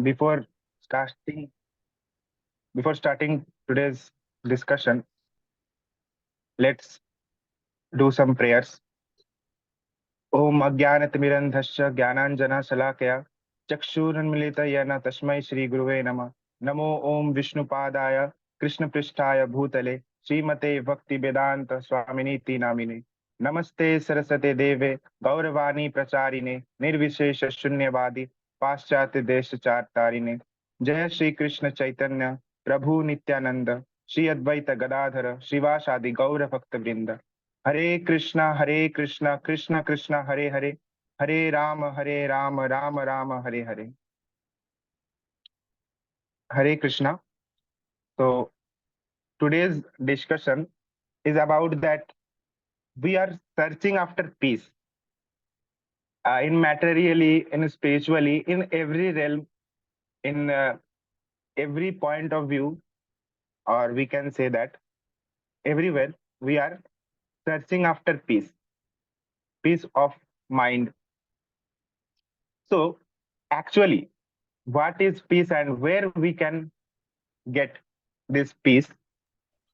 Before starting, before starting today's discussion, let's do some prayers. Om Ajnanatimirandhasya Jnananjana Shalakaya Chakshurunmilita Yena Tasmai Shri Guruve Namah. Namo Om Vishnupadaya Krishna Pristhaya Bhutale Srimate Bhakti Vedanta Swaminiti Namine. Namaste Sarasate Deve Gauravani Pracharine Nirvishesha Shunyavadi Paschatya Desha Chartarine. Jai Shri Krishna Chaitanya Prabhu Nityananda Shri Advaita Gadadhara Shivasadi Gaura Bhakta Vrinda. Hare Krishna, Krishna Krishna, Hare Hare, Hare Rama, Rama Rama, Hare Hare. Hare Krishna. So today's discussion is about that we are searching after peace in materially, in spiritually, in every realm, in every point of view, or we can say that everywhere we are searching after peace, peace of mind. So actually, what is peace and where we can get this peace,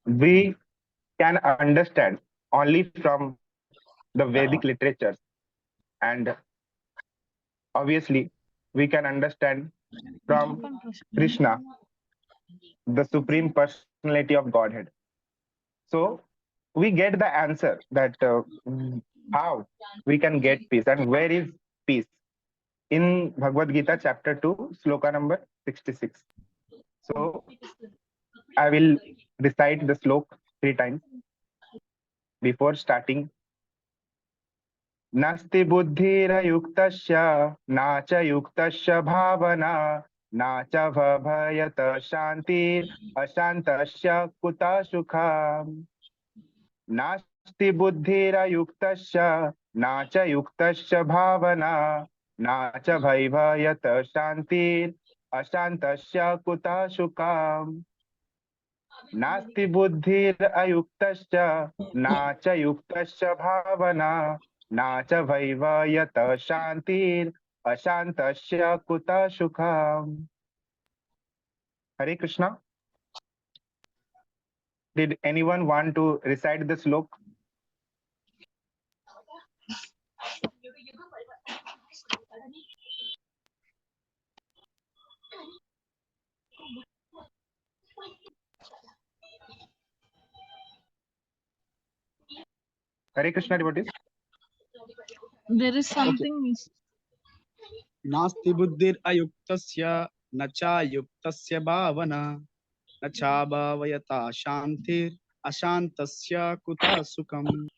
we can understand only from the Vedic literatures. And obviously, we can understand from Krishna, the Supreme Personality of Godhead. So we get the answer that how we can get peace and where is peace in Bhagavad Gita, chapter 2, sloka number 66. So I will recite the slok 3 times before starting. नास्ति बुद्धिरयुक्तस्य न च युक्तस्य भावना न च भयत शान्तिर् अशान्तस्य कुतः सुखम् नास्ति बुद्धिरयुक्तस्य न च युक्तस्य भावना न च भयत शान्तिर् अशान्तस्य कुतः सुखम् नास्ति बुद्धिरयुक्तस्य न च युक्तस्य भावना न च वैवयत शांतिर अशांतस्य कुतः सुखम्. Hare Krishna. Did anyone want to recite the slok? Hare Krishna, devotees. There is something. नास्ति बुद्धिर अयुक्तस्य न चा युक्तस्य भावना न चा भावयता शांतिर अशांतस्य कुतः सुखम्.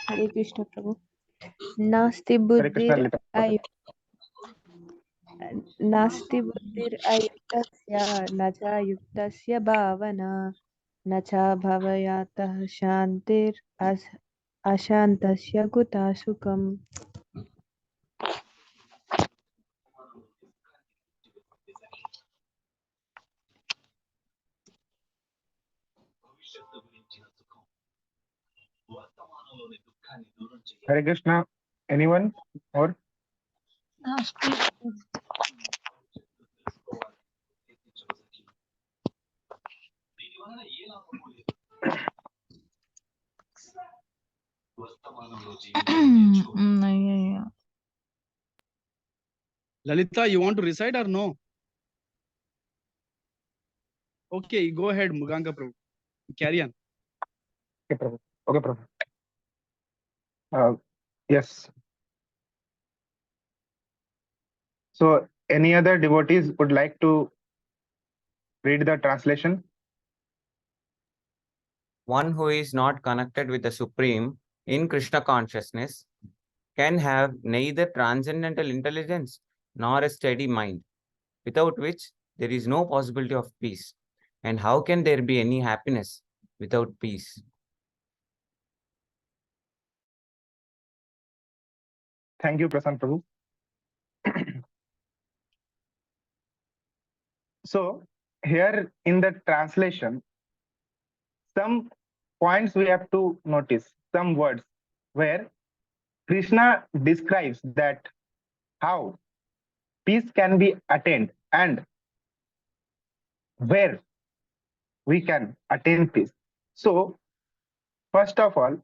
Hare Krishna Prabhu. Nasti buddhir ayuktasya nacha yuktasya bhavana nacha bhavayatah shantir ashantasya kuta sukam. Hare Krishna. Anyone or? Lalita, you want to recite or no? Okay, go ahead, Mriganka Prabhu. Carry on. Okay, Prabhu. Okay, Prabhu. Yes. So, any other devotees would like to read the translation? One who is not connected with the Supreme in Krishna consciousness can have neither transcendental intelligence nor a steady mind, without which there is no possibility of peace. And how can there be any happiness without peace? Thank you, Prasanth Prabhu. So here in the translation, some points we have to notice, some words where Krishna describes that how peace can be attained and where we can attain peace. So, first of all,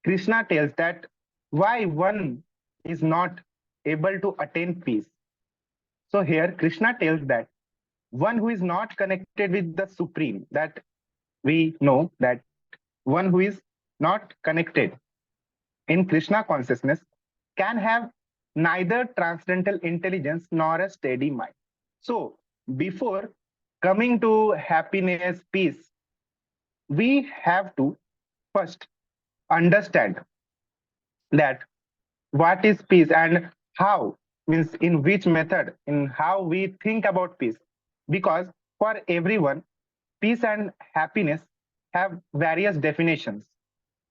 Krishna tells that why one is not able to attain peace. So, here Krishna tells that one who is not connected with the Supreme, that we know that one who is not connected in Krishna consciousness can have neither transcendental intelligence nor a steady mind. So, before coming to happiness, peace, we have to first understand that what is peace and how, means in which method, in how we think about peace. Because for everyone, peace and happiness have various definitions.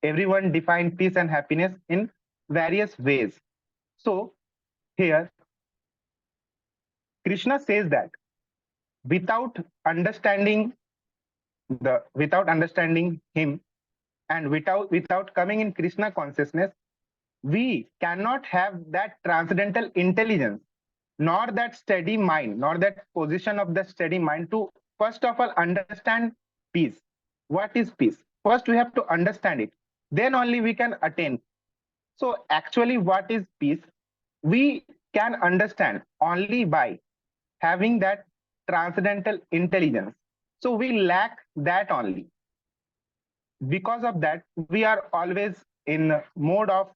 Everyone defines peace and happiness in various ways. So here, Krishna says that without understanding without understanding him and without coming in Krishna consciousness, we cannot have that transcendental intelligence, nor that steady mind, nor that position of the steady mind to first of all understand peace. What is peace? First, we have to understand it. Then only we can attain. So, actually, what is peace? We can understand only by having that transcendental intelligence. So, we lack that only. Because of that, we are always in mode of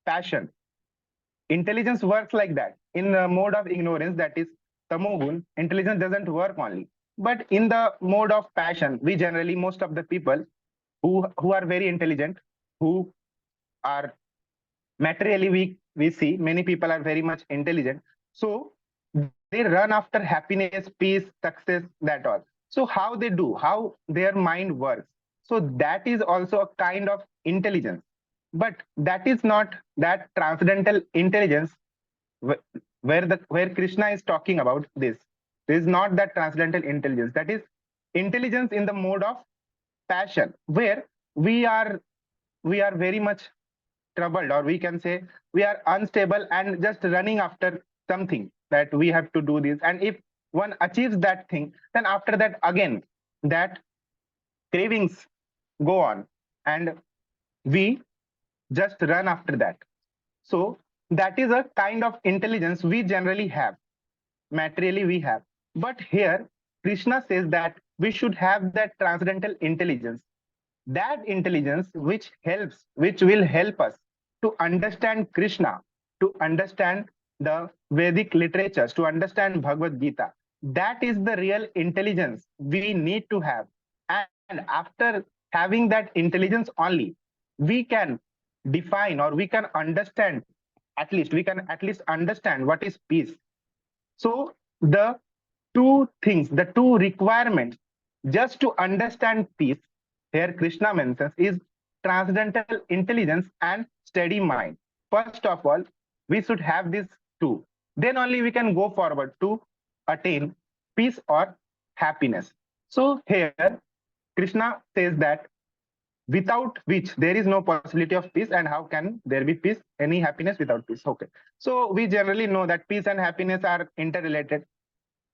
passion. Intelligence works like that. In the mode of ignorance, that is tamogun, intelligence doesn't work only. But in the mode of passion, we generally, most of the people who are very intelligent, who are materially weak, we see many people are very much intelligent. So they run after happiness, peace, success, that all. So how they do, how their mind works. So that is also a kind of intelligence. But that is not that transcendental intelligence where Krishna is talking about this. This is not that transcendental intelligence. That is intelligence in the mode of passion, where we are very much troubled, or we can say we are unstable and just running after something that we have to do this. And if one achieves that thing, then after that again that cravings go on and we just run after that. So that is a kind of intelligence we generally have, materially we have. But here Krishna says that we should have that transcendental intelligence, that intelligence which will help us to understand Krishna, to understand the Vedic literatures, to understand Bhagavad Gita. That is the real intelligence we need to have. And after having that intelligence only, we can define, or we can understand, at least understand what is peace. So the two things, the two requirements just to understand peace, here Krishna mentions, is transcendental intelligence and steady mind. First of all, we should have these two. Then only we can go forward to attain peace or happiness. So here Krishna says that without which there is no possibility of peace, and how can there be peace, any happiness without peace? Okay. So we generally know that peace and happiness are interrelated.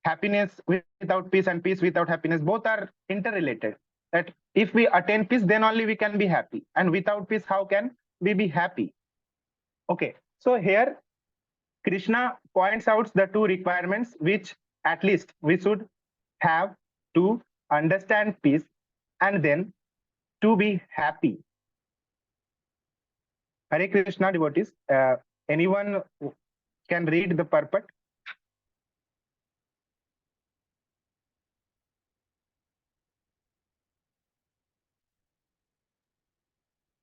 Happiness without peace and peace without happiness, both are interrelated. That if we attain peace, then only we can be happy. And without peace, how can we be happy? Okay. So here Krishna points out the two requirements which at least we should have to understand peace and then to be happy. Hare Krishna, devotees. Anyone can read the purport?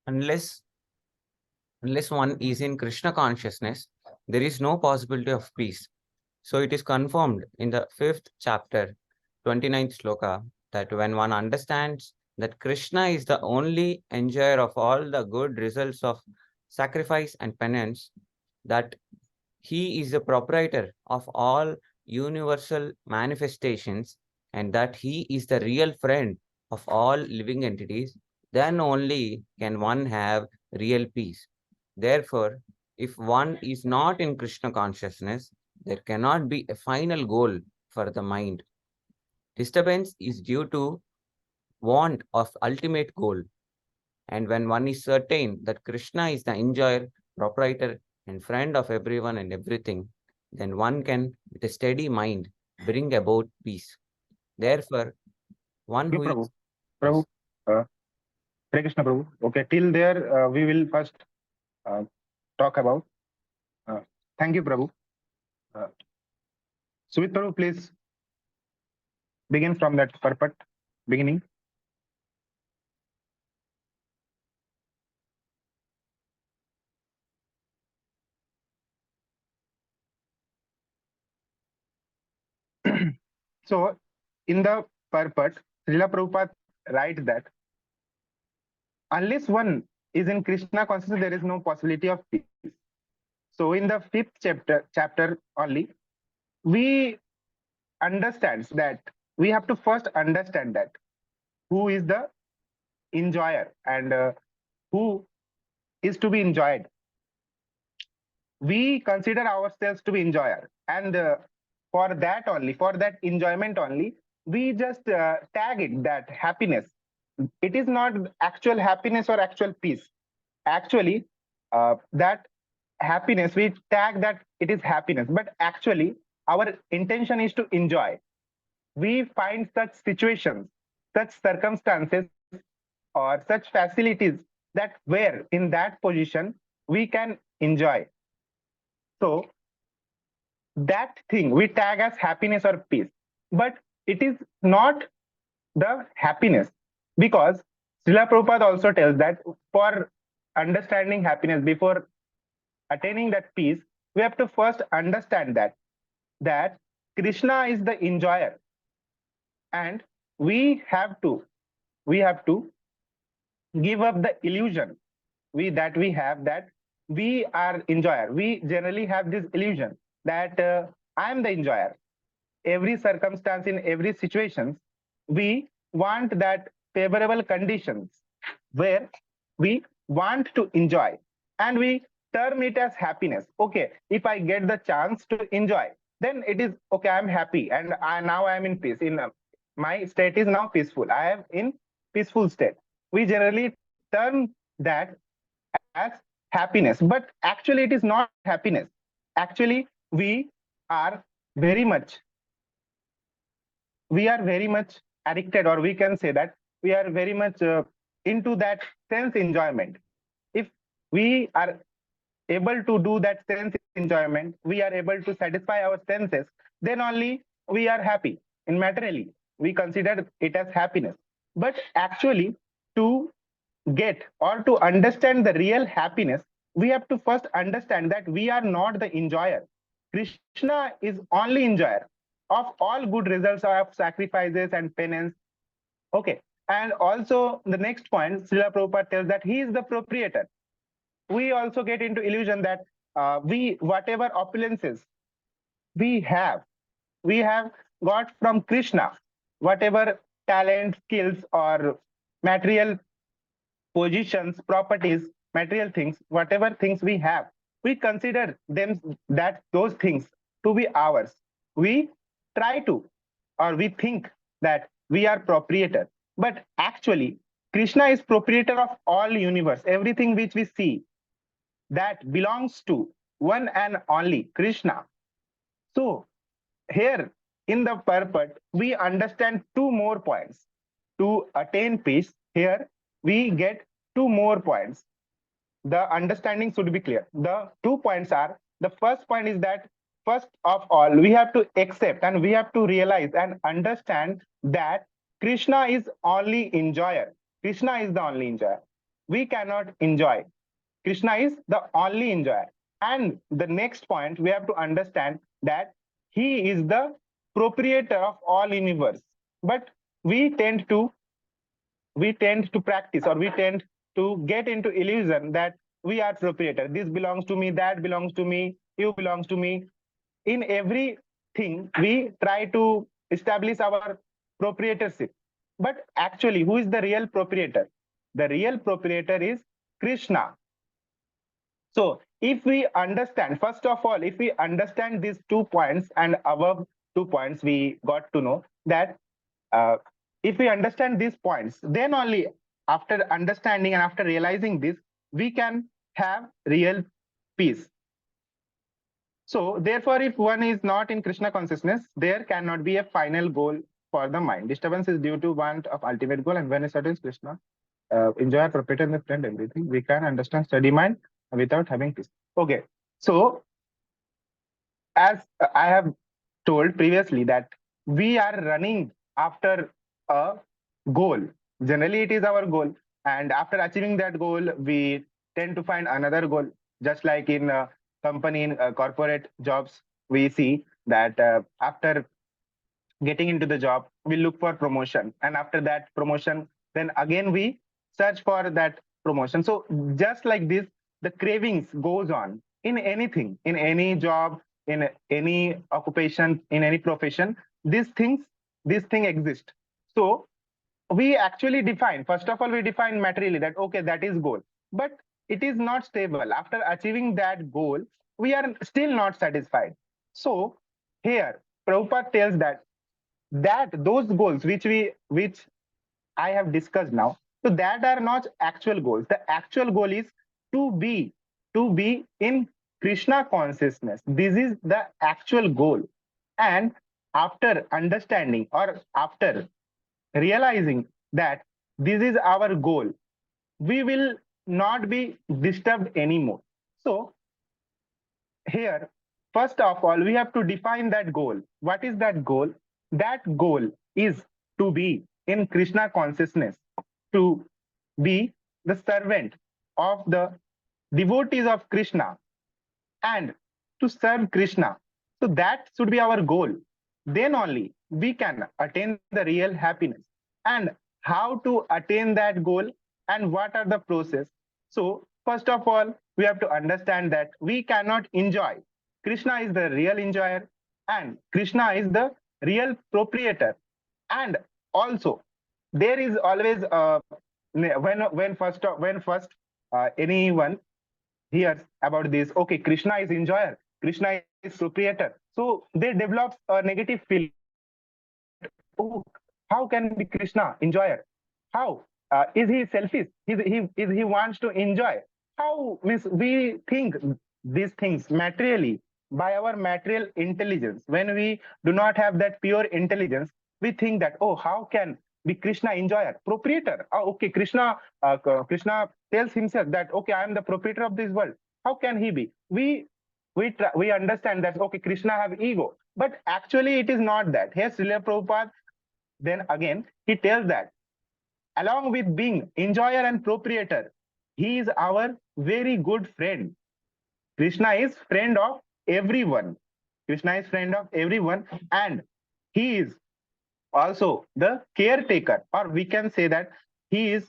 Unless one is in Krishna consciousness, there is no possibility of peace. So it is confirmed in the 5th chapter, 29th sloka, that when one understands that Krishna is the only enjoyer of all the good results of sacrifice and penance, that he is the proprietor of all universal manifestations, and that he is the real friend of all living entities, then only can one have real peace. Therefore, if one is not in Krishna consciousness, there cannot be a final goal for the mind. Disturbance is due to want of ultimate goal. And when one is certain that Krishna is the enjoyer, proprietor, and friend of everyone and everything, then one can, with a steady mind, bring about peace. Therefore, one who is Prabhu, Prabhu, uh, Hare Krishna Prabhu. Okay, till there we will first uh, talk about. Uh, thank you, Prabhu. Sumit Prabhu, please begin from that purport beginning. So, in the purport, Srila Prabhupada writes that unless one is in Krishna consciousness, there is no possibility of peace. So, in the fifth chapter only, we understands that we have to first understand that who is the enjoyer and who is to be enjoyed. We consider ourselves to be enjoyer, and for that enjoyment only, we just tag it that happiness. It is not actual happiness or actual peace. Actually, that happiness, we tag that it is happiness, but actually our intention is to enjoy. We find such situations, such circumstances, or such facilities that where in that position we can enjoy. So that thing we tag as happiness or peace, but it is not the happiness, because Srila Prabhupada also tells that for understanding happiness, before attaining that peace, we have to first understand that Krishna is the enjoyer, and we have to give up the illusion we have that we are enjoyer. We generally have this illusion that I am the enjoyer. Every circumstance, in every situation, we want that favorable conditions where we want to enjoy, and we term it as happiness. Okay, if I get the chance to enjoy, then it is okay, I'm happy, and now I am in peace. In my state is now peaceful, I am in peaceful state. We generally term that as happiness, but actually it is not happiness. Actually, are very much very much addicted, or we can say that we are very much into that sense enjoyment. If we are able to do that sense enjoyment, we are able to satisfy our senses, then only we are happy. In materially, we consider it as happiness. But actually, to get or to understand the real happiness, we have to first understand that we are not the enjoyer. Krishna is only enjoyer of all good results of sacrifices and penance. Okay. And also the next point, Srila Prabhupada tells that he is the proprietor. We also get into illusion that whatever opulences we have got from Krishna, whatever talent, skills, or material positions, properties, material things, whatever things we have, we consider them that those things to be ours. We try to, or we think that we are proprietor, but actually Krishna is proprietor of all universe. Everything which we see, that belongs to one and only Krishna. So here in the purport, we understand two more points. To attain peace, here we get two more points. The understanding should be clear. The 2 points are, the first point is that first of all, we have to accept and we have to realize and understand that Krishna is only enjoyer. Krishna is the only enjoyer. We cannot enjoy. Krishna is the only enjoyer. And the next point, we have to understand that he is the proprietor of all universe. But we tend to practice, or we tend to get into illusion that we are proprietor. This belongs to me, that belongs to me, you belongs to me. In everything, we try to establish our proprietorship. But actually, who is the real proprietor? The real proprietor is Krishna. So if we understand, first of all, if we understand these 2 points and above 2 points, we got to know that if we understand these points, then only after understanding and after realizing this, we can have real peace. So therefore, if one is not in Krishna consciousness, there cannot be a final goal for the mind. Disturbance is due to want of ultimate goal, and when it is Krishna, enjoy, proprietor, and the friend, everything, we can understand steady mind without having peace. Okay, so as I have told previously that we are running after a goal. Generally, it is our goal, and after achieving that goal, we tend to find another goal. Just like in company, in corporate jobs, we see that after getting into the job, we look for promotion, and after that promotion, then again we search for that promotion. So just like this, the cravings goes on in anything, in any job, in any occupation, in any profession. These thing exist. So we actually define, first of all, we define materially that okay, that is goal, but it is not stable. After achieving that goal, we are still not satisfied. So here Prabhupada tells that those goals which I have discussed now, so that are not actual goals. The actual goal is to be in Krishna consciousness. This is the actual goal. And after understanding or after realizing that this is our goal, we will not be disturbed anymore. So here, first of all, we have to define that goal. What is that goal? That goal is to be in Krishna consciousness, to be the servant of the devotees of Krishna, and to serve Krishna. So that should be our goal. Then only we can attain the real happiness. And how to attain that goal and what are the process? So first of all, we have to understand that we cannot enjoy. Krishna is the real enjoyer and Krishna is the real proprietor. And also there is always when first anyone hears about this, okay, Krishna is enjoyer, Krishna is proprietor, so they develop a negative feeling that, oh, how can be Krishna enjoyer? How is he selfish? He wants to enjoy? How means we think these things materially by our material intelligence. When we do not have that pure intelligence, we think that, oh, how can be Krishna enjoyer, proprietor? Oh, okay, Krishna tells himself that, okay, I am the proprietor of this world. How can he be? We understand that, okay, Krishna have ego, but actually it is not that. Here Srila Prabhupada then again he tells that along with being enjoyer and proprietor, he is our very good friend. Krishna is friend of everyone. Krishna is friend of everyone, and he is also the caretaker, or we can say that he is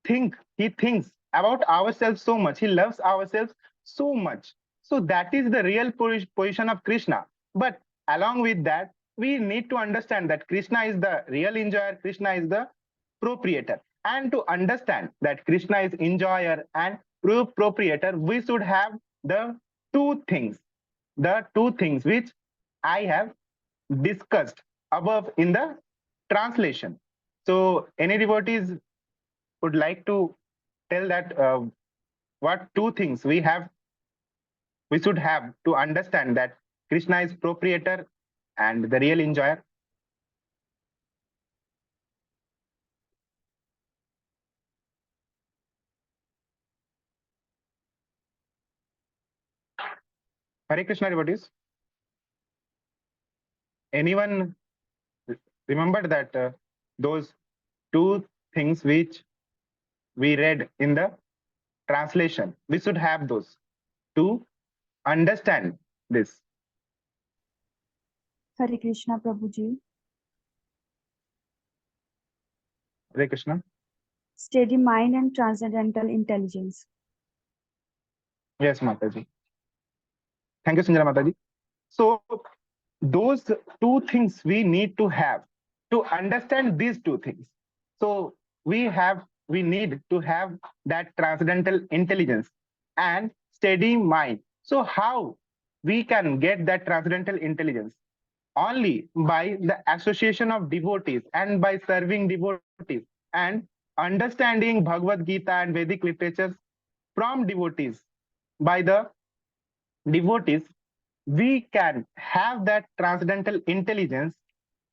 he thinks about ourselves so much, he loves ourselves so much. So that is the real position of Krishna. But along with that, we need to understand that Krishna is the real enjoyer, Krishna is the proprietor. And to understand that Krishna is enjoyer and proprietor, we should have the two things which I have discussed above in the translation. So any devotees would like to tell that what two things we should have to understand that Krishna is proprietor and the real enjoyer? Hare Krishna devotees. Anyone remember that those two things which we read in the translation? We should have those to understand this. Hare Krishna, Prabhuji. Hare Krishna. Steady mind and transcendental intelligence. Yes, Mataji. Thank you, Sanjana Mataji. So those two things we need to have to understand these two things. So we need to have that transcendental intelligence and steady mind. So how we can get that transcendental intelligence? Only by the association of devotees and by serving devotees and understanding Bhagavad Gita and Vedic literatures from devotees. By the devotees, we can have that transcendental intelligence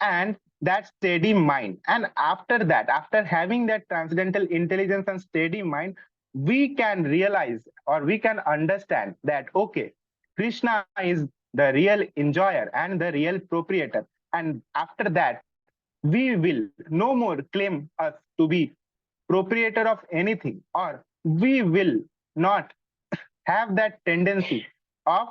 and that steady mind. And after that, after having that transcendental intelligence and steady mind, we can realize or we can understand that, okay, Krishna is the real enjoyer and the real proprietor. And after that, we will no more claim us to be proprietor of anything, or we will not have that tendency of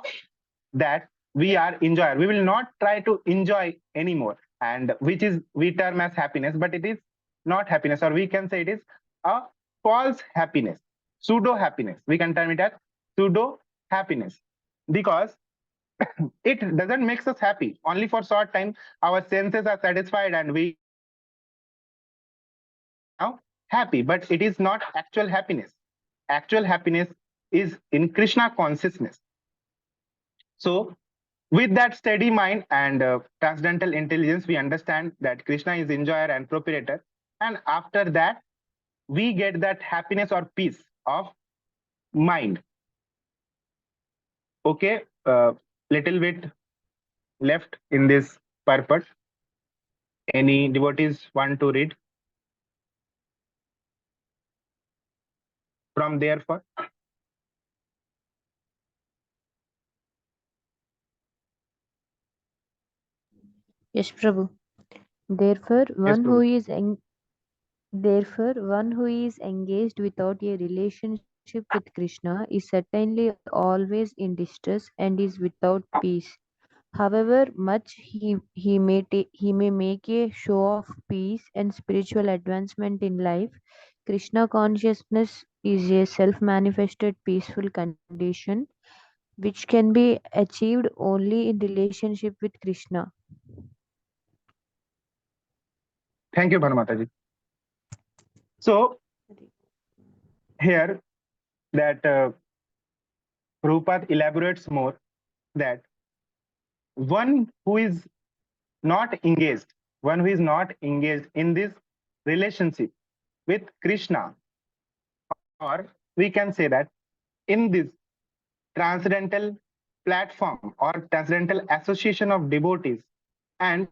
that we are enjoyer. We will not try to enjoy anymore, and which is we term as happiness, but it is not happiness, or we can say it is a false happiness, pseudo happiness. We can term it as pseudo happiness because it doesn't make us happy. Only for short time, our senses are satisfied and we now happy, but it is not actual happiness. Actual happiness is in Krishna consciousness. So with that steady mind and transcendental intelligence, we understand that Krishna is enjoyer and proprietor. And after that, we get that happiness or peace of mind. Okay, little bit left in this purport. Any devotees want to read from therefore? Yes, Prabhu. Therefore, Yes, one who Prabhu. is Therefore, one who is engaged without a relationship with Krishna is certainly always in distress and is without peace. However much he may make a show of peace and spiritual advancement in life, Krishna consciousness is a self-manifested peaceful condition which can be achieved only in relationship with Krishna. Thank you, Bhanumataji. So here that Prabhupada elaborates more that one who is not engaged, one who is not engaged in this relationship with Krishna, or we can say that in this transcendental platform or transcendental association of devotees, and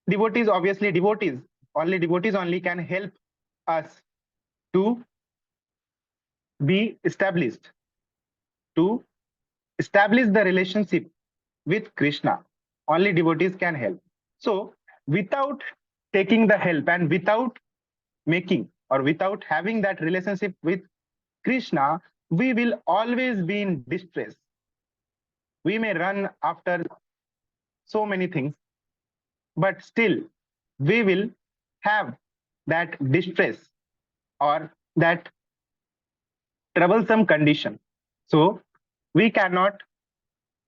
devotees, obviously devotees only can help us to be established, to establish the relationship with Krishna. Only devotees can help. So without taking the help and without making or without having that relationship with Krishna, we will always be in distress. We may run after so many things, but still we will have that distress or that troublesome condition. So we cannot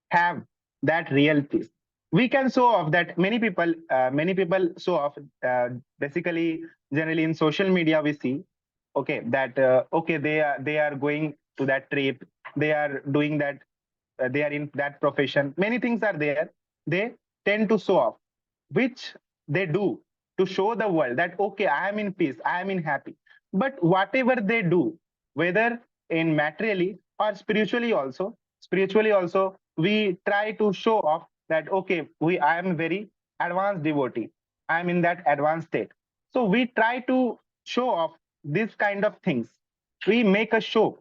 have that real peace. We can show off that many people show off. Basically, generally in social media, we see okay that okay they are going to that trip, they are doing that, they are in that profession. Many things are there. They tend to show off, which they do to show the world that okay, I am in peace, I am in happy. But whatever they do, whether in materially or spiritually also, we try to show off that okay, I am very advanced devotee, I am in that advanced state. So we try to show off this kind of things. We make a show,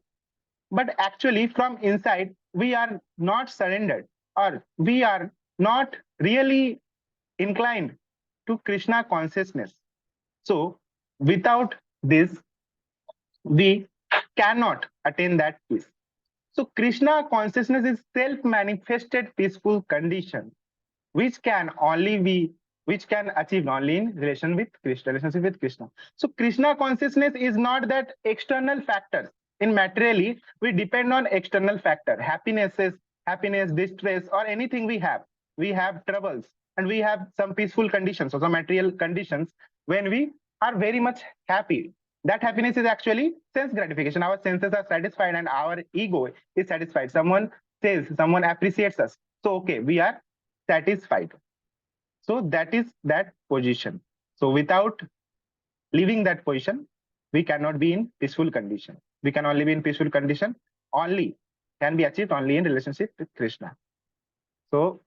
but actually from inside we are not surrendered, or we are not really inclined to Krishna consciousness. So without this, we cannot attain that peace. So Krishna consciousness is self-manifested peaceful condition, which can only be, which can achieve only in relationship with Krishna. So Krishna consciousness is not that external factors. In materially, we depend on external factor, happiness, distress, or anything we have. We have troubles. and we have some peaceful conditions or some material conditions when we are very much happy. That happiness is actually sense gratification. Our senses are satisfied and our ego is satisfied. Someone says, someone appreciates us. So, okay, we are satisfied. So that is that position. So without leaving that position, we cannot be in peaceful condition. We can only be in peaceful condition, only can be achieved only in relationship with Krishna. So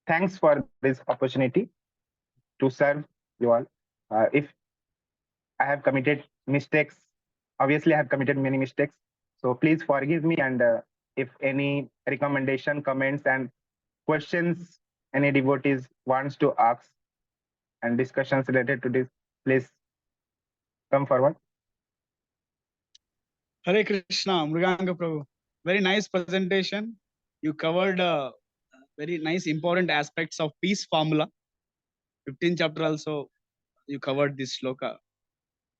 thanks for this opportunity to serve you all. If I have committed mistakes, obviously I have committed many mistakes. So please forgive me, and if any recommendation, comments, and questions any devotees wants to ask and discussions related to this, please come forward. Hare Krishna, Mriganka Prabhu. Very nice presentation. You covered very nice important aspects of peace formula. 15th chapter also you covered this shloka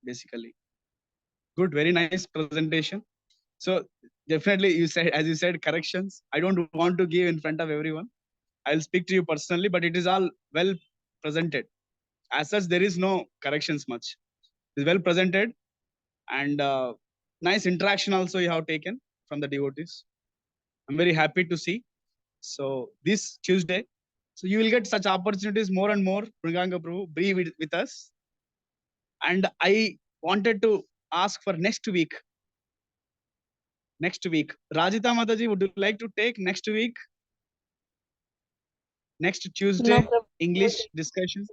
basically. Good, very nice presentation. So definitely you said, as you said, corrections. I don't want to give in front of everyone. I'll speak to you personally, but it is all well presented. As such, there is no corrections much. It's well presented, and nice interaction also you have taken from the devotees. I'm very happy to see. So this Tuesday, so you will get such opportunities more and more. Mriganka Prabhu, be with us. And I wanted to ask for next week. Next week, Rajita Mataji, would you like to take next week? Next Tuesday, Prabhu. English discussion.